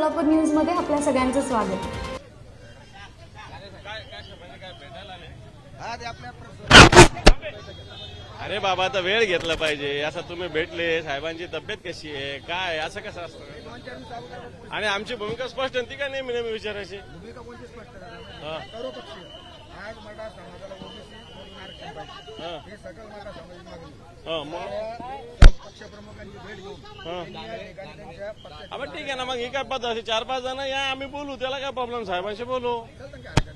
Solapur news मध्ये आपल्या सगळ्यांचं स्वागत। अरे बाबा आता वेळ घेतला पाहिजे। असं तुम्ही भेटले, साहेबांची तब्येत कशी आहे काय असं कसं असतं? आणि आमची भूमिका स्पष्ट ती का नेहमी नेहमी विचारायची? भूमिका कोणती स्पष्ट करा? सर्वपक्षीय आज मराठा समाजाला ओबीसी म्हणून आरक्षण पाहिजे, हे सकल मराठा समाजाची मागणी आहे। पक्षप्रमुखांची भेट घेऊन त्यांनी या ठिकाणी त्यांच्या पक्षाची आपण ठीक आहे ना, मग ही काय पद्धत असे 4-5 जण या आम्ही बोलू, त्याला काय प्रॉब्लेम? साहेबांशी बोलू।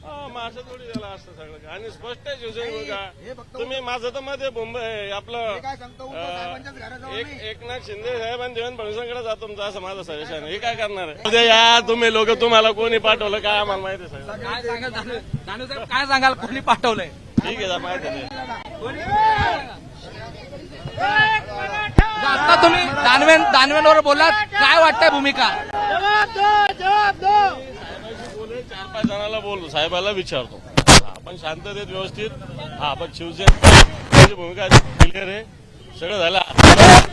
मग असं थोडी त्याला असतं सगळं। आणि स्पष्ट आहे शिवसेना तुम्ही माझं तर मध्ये मुंबई आपलं काय सांगतो साहेबांच्याच घरात जाऊन नाही। एकनाथ शिंदे साहेब आणि देवेंद्र फडणवीसांकडे जातो तुमचं असं माझं सजेशन। हे काय करणार आहे? उद्या या तुम्ही लोक, तुम्हाला कोणी पाठवलं काय आम्हाला माहिती आहे साहेब? काय सांगाल दानवे साहेब, काय सांगाल कोणी पाठवलंय? ठीक आहे माहिती आहे। आता तुम्ही दानवेंवर बोलात, काय वाटतंय भूमिका? 4-5 जणांना बोलू, साहेबाला विचारतो। आपण शांततेत व्यवस्थित आपण शिवसेनेची भूमिका क्लिअर आहे, सगळं झालं।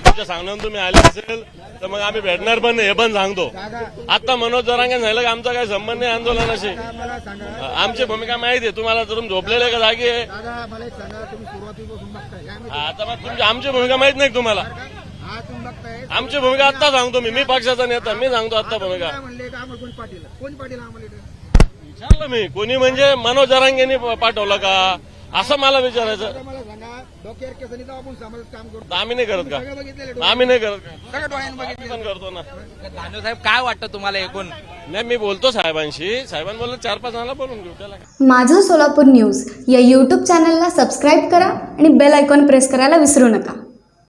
तुमच्या सांगण्यावर तुम्ही आले असेल तर मग आम्ही भेटणार पण नाही, हे पण सांगतो। आता मनोज जरांगे झालं की आमचा काही संबंध नाही आंदोलनाशी। आमची भूमिका माहिती आहे तुम्हाला, तर तुम्ही झोपलेले का जागी आहे? दादा मला एक सांगा, तुम्ही सुरुवातीपासून बघताय आता मग तुमची आमची भूमिका माहित नाही तुम्हाला? हा तुम्ही बघताय आमची भूमिका आता सांगतो मी पक्षाचा नेता, मी सांगतो आता भूमिका। काय म्हणले का आम्हाला कोण पाटील आम्हाला इथे विचारलं मी, कोणी म्हणजे मनोज जरांगेंनी पाठवलं का असं मला विचारायचं। मला सांगा, डोक्यावर केसनी तर आपण समाजात काम करतो, आम्ही नाही करत सगळं का? बघितलेलं आम्ही नाही करत का? सगळं डोळ्यानं आम्ही बघितलेलं पण करतो ना। दानवे साहेब, काय वाटतं तुम्हाला एकूण? नाही मी बोलतो साहेबांशी, साहेबांनी बोललं 4-5 जणांना बोलून घेऊ, त्याला माझं सोलापूर न्यूज या यूट्यूब चॅनलला सबस्क्राईब करा आणि बेल आयकॉन प्रेस करायला विसरू नका।